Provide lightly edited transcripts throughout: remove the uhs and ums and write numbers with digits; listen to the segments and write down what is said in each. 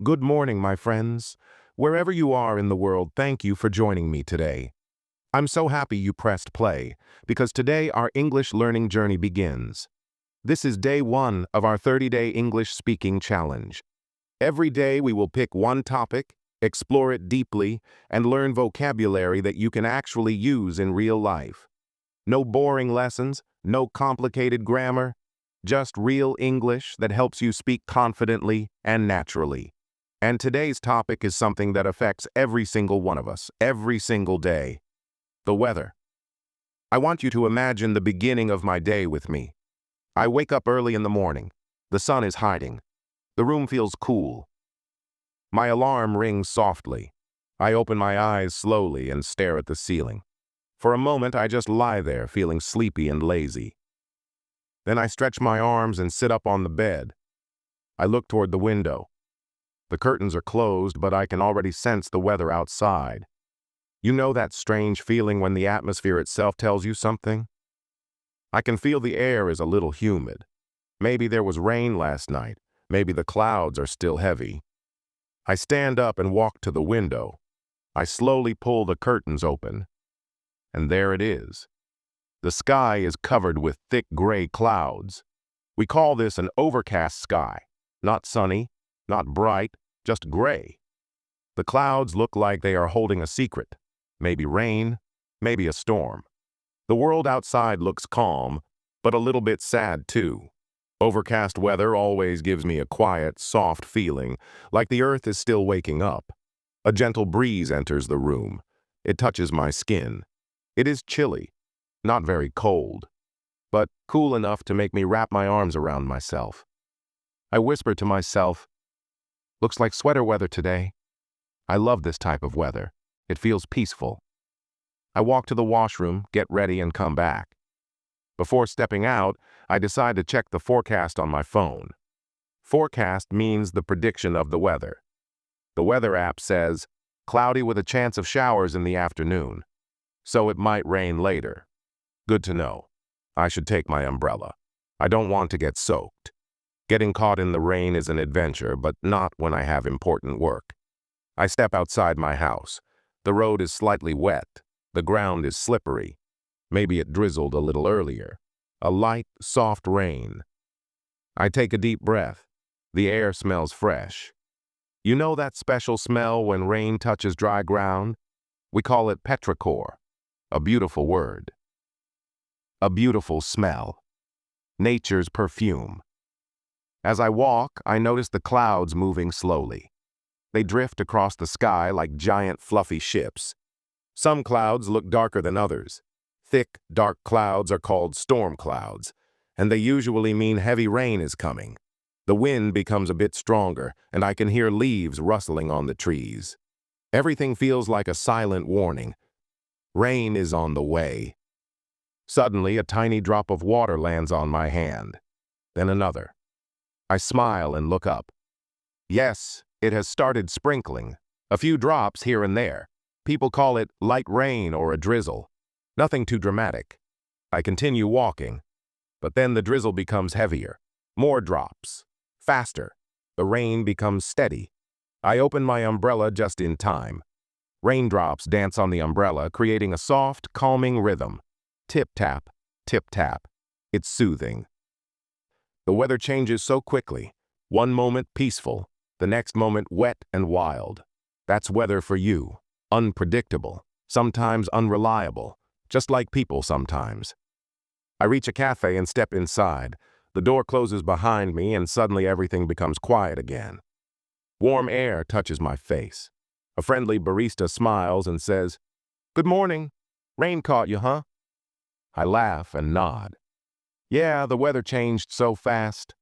Good morning, my friends. Wherever you are in the world, thank you for joining me today. I'm so happy you pressed play, because today our English learning journey begins. This is day 1 of our 30-day English speaking challenge. Every day we will pick one topic, explore it deeply, and learn vocabulary that you can actually use in real life. No boring lessons, no complicated grammar, just real English that helps you speak confidently and naturally. And today's topic is something that affects every single one of us, every single day: the weather. I want you to imagine the beginning of my day with me. I wake up early in the morning. The sun is hiding. The room feels cool. My alarm rings softly. I open my eyes slowly and stare at the ceiling. For a moment, I just lie there feeling sleepy and lazy. Then I stretch my arms and sit up on the bed. I look toward the window. The curtains are closed, but I can already sense the weather outside. You know that strange feeling when the atmosphere itself tells you something? I can feel the air is a little humid. Maybe there was rain last night. Maybe the clouds are still heavy. I stand up and walk to the window. I slowly pull the curtains open. And there it is. The sky is covered with thick gray clouds. We call this an overcast sky. Not sunny, not bright, just gray. The clouds look like they are holding a secret. Maybe rain, maybe a storm. The world outside looks calm, but a little bit sad too. Overcast weather always gives me a quiet, soft feeling, like the earth is still waking up. A gentle breeze enters the room. It touches my skin. It is chilly, not very cold, but cool enough to make me wrap my arms around myself. I whisper to myself, "Looks like sweater weather today." I love this type of weather. It feels peaceful. I walk to the washroom, get ready, and come back. Before stepping out, I decide to check the forecast on my phone. Forecast means the prediction of the weather. The weather app says, cloudy with a chance of showers in the afternoon, so it might rain later. Good to know. I should take my umbrella. I don't want to get soaked. Getting caught in the rain is an adventure, but not when I have important work. I step outside my house. The road is slightly wet. The ground is slippery. Maybe it drizzled a little earlier. A light, soft rain. I take a deep breath. The air smells fresh. You know that special smell when rain touches dry ground? We call it petrichor. A beautiful word. A beautiful smell. Nature's perfume. As I walk, I notice the clouds moving slowly. They drift across the sky like giant fluffy ships. Some clouds look darker than others. Thick, dark clouds are called storm clouds, and they usually mean heavy rain is coming. The wind becomes a bit stronger, and I can hear leaves rustling on the trees. Everything feels like a silent warning. Rain is on the way. Suddenly, a tiny drop of water lands on my hand. Then another. I smile and look up. Yes, it has started sprinkling. A few drops here and there. People call it light rain or a drizzle. Nothing too dramatic. I continue walking, but then the drizzle becomes heavier. More drops. Faster. The rain becomes steady. I open my umbrella just in time. Raindrops dance on the umbrella, creating a soft, calming rhythm. Tip-tap, tip-tap. It's soothing. The weather changes so quickly. One moment peaceful, the next moment wet and wild. That's weather for you. Unpredictable, sometimes unreliable, just like people sometimes. I reach a cafe and step inside. The door closes behind me and suddenly everything becomes quiet again. Warm air touches my face. A friendly barista smiles and says, "Good morning. Rain caught you, huh?" I laugh and nod. Yeah, the weather changed so fast.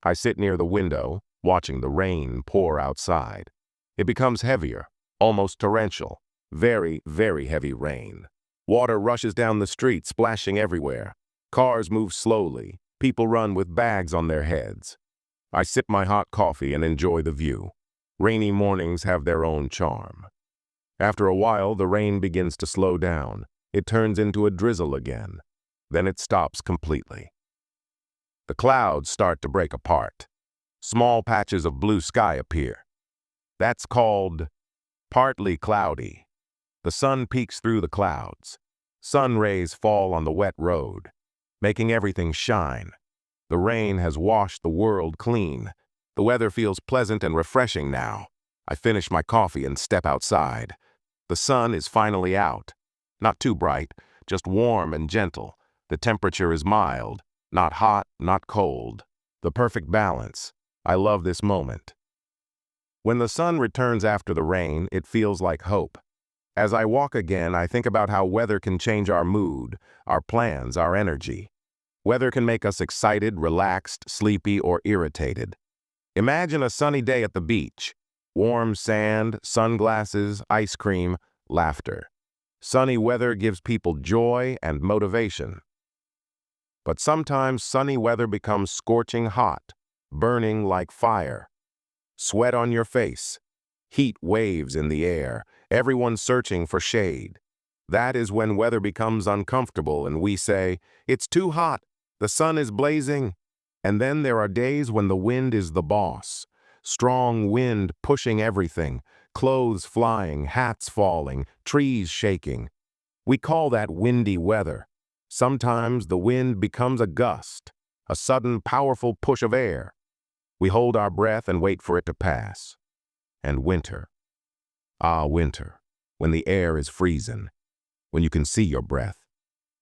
I sit near the window, watching the rain pour outside. It becomes heavier, almost torrential. Very, very heavy rain. Water rushes down the street, splashing everywhere. Cars move slowly. People run with bags on their heads. I sip my hot coffee and enjoy the view. Rainy mornings have their own charm. After a while, the rain begins to slow down. It turns into a drizzle again. Then it stops completely. The clouds start to break apart. Small patches of blue sky appear. That's called partly cloudy. The sun peeks through the clouds. Sun rays fall on the wet road, making everything shine. The rain has washed the world clean. The weather feels pleasant and refreshing now. I finish my coffee and step outside. The sun is finally out. Not too bright, just warm and gentle. The temperature is mild, not hot, not cold. The perfect balance. I love this moment. When the sun returns after the rain, it feels like hope. As I walk again, I think about how weather can change our mood, our plans, our energy. Weather can make us excited, relaxed, sleepy, or irritated. Imagine a sunny day at the beach. Warm sand, sunglasses, ice cream, laughter. Sunny weather gives people joy and motivation. But sometimes sunny weather becomes scorching hot, burning like fire. Sweat on your face. Heat waves in the air, everyone searching for shade. That is when weather becomes uncomfortable and we say, "It's too hot, the sun is blazing." And then there are days when the wind is the boss. Strong wind pushing everything, clothes flying, hats falling, trees shaking. We call that windy weather. Sometimes the wind becomes a gust, a sudden powerful push of air. We hold our breath and wait for it to pass. And winter. Ah, winter, when the air is freezing, when you can see your breath,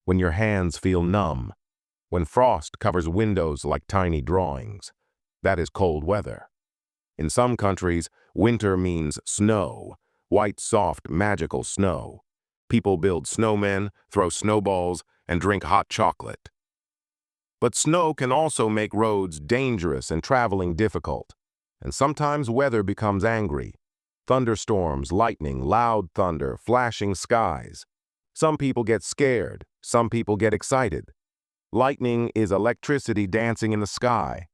when your hands feel numb, when frost covers windows like tiny drawings. That is cold weather. In some countries, winter means snow, white, soft, magical snow. People build snowmen, throw snowballs, and drink hot chocolate. But snow can also make roads dangerous and traveling difficult. And sometimes weather becomes angry. Thunderstorms, lightning, loud thunder, flashing skies. Some people get scared, some people get excited. Lightning is electricity dancing in the sky.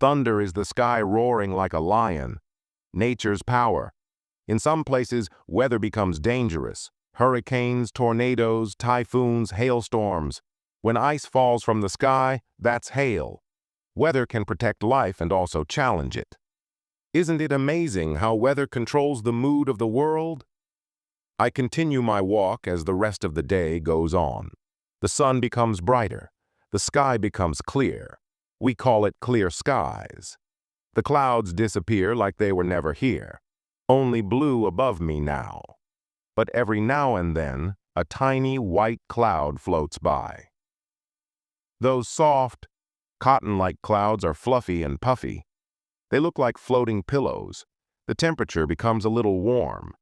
Thunder is the sky roaring like a lion. Nature's power. In some places, weather becomes dangerous. Hurricanes, tornadoes, typhoons, hailstorms. When ice falls from the sky, that's hail. Weather can protect life and also challenge it. Isn't it amazing how weather controls the mood of the world? I continue my walk as the rest of the day goes on. The sun becomes brighter. The sky becomes clear. We call it clear skies. The clouds disappear like they were never here. Only blue above me now. But every now and then, a tiny white cloud floats by. Those soft, cotton-like clouds are fluffy and puffy. They look like floating pillows. The temperature becomes a little warm.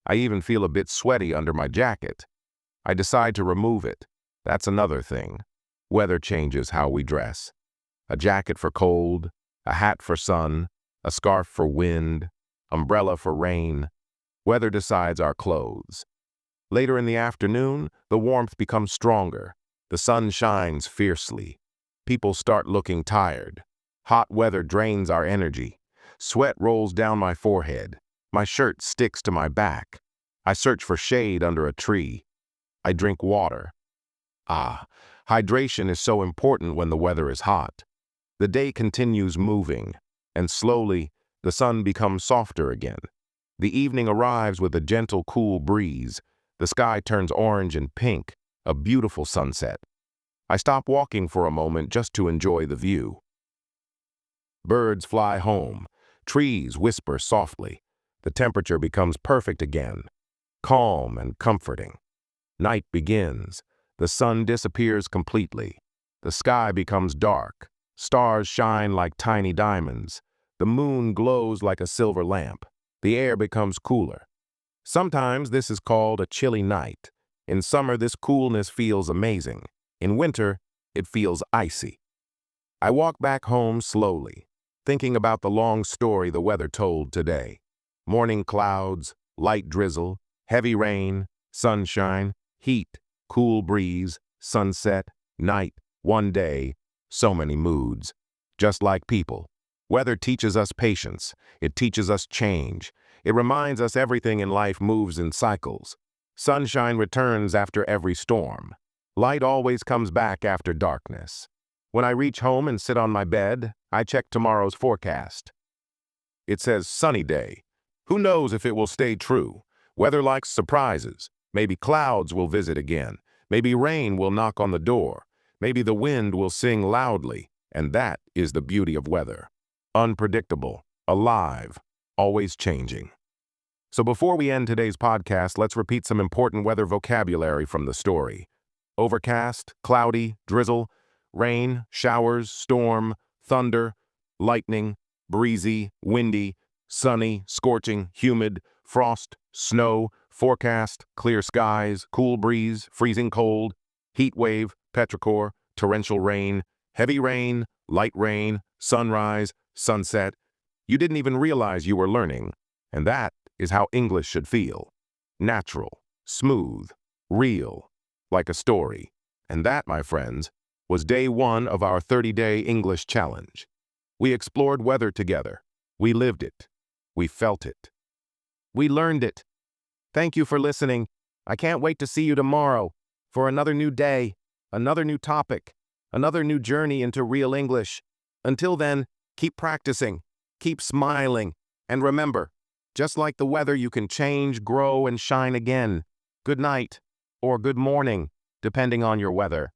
I even feel a bit sweaty under my jacket. I decide to remove it. That's another thing. Weather changes how we dress. A jacket for cold, a hat for sun, a scarf for wind, umbrella for rain. Weather decides our clothes. Later in the afternoon, the warmth becomes stronger. The sun shines fiercely. People start looking tired. Hot weather drains our energy. Sweat rolls down my forehead. My shirt sticks to my back. I search for shade under a tree. I drink water. Ah, hydration is so important when the weather is hot. The day continues moving, and slowly, the sun becomes softer again. The evening arrives with a gentle, cool breeze. The sky turns orange and pink, a beautiful sunset. I stop walking for a moment just to enjoy the view. Birds fly home. Trees whisper softly. The temperature becomes perfect again, calm and comforting. Night begins. The sun disappears completely. The sky becomes dark. Stars shine like tiny diamonds. The moon glows like a silver lamp. The air becomes cooler. Sometimes this is called a chilly night. In summer, this coolness feels amazing. In winter, it feels icy. I walk back home slowly, thinking about the long story the weather told today. Morning clouds, light drizzle, heavy rain, sunshine, heat, cool breeze, sunset, night, one day, so many moods. Just like people. Weather teaches us patience. It teaches us change. It reminds us everything in life moves in cycles. Sunshine returns after every storm. Light always comes back after darkness. When I reach home and sit on my bed, I check tomorrow's forecast. It says sunny day. Who knows if it will stay true? Weather likes surprises. Maybe clouds will visit again. Maybe rain will knock on the door. Maybe the wind will sing loudly. And that is the beauty of weather. Unpredictable, alive, always changing. So before we end today's podcast, let's repeat some important weather vocabulary from the story. Overcast, cloudy, drizzle, rain, showers, storm, thunder, lightning, breezy, windy, sunny, scorching, humid, frost, snow, forecast, clear skies, cool breeze, freezing cold, heat wave, petrichor, torrential rain, heavy rain, light rain, sunrise, sunset. You didn't even realize you were learning, and that is how English should feel. Natural, smooth, real, like a story. And that, my friends, was day 1 of our 30-day English challenge. We explored weather together. We lived it. We felt it. We learned it. Thank you for listening. I can't wait to see you tomorrow for another new day, another new topic, another new journey into real English. Until then, keep practicing, keep smiling, and remember, just like the weather, you can change, grow, and shine again. Good night, or good morning, depending on your weather.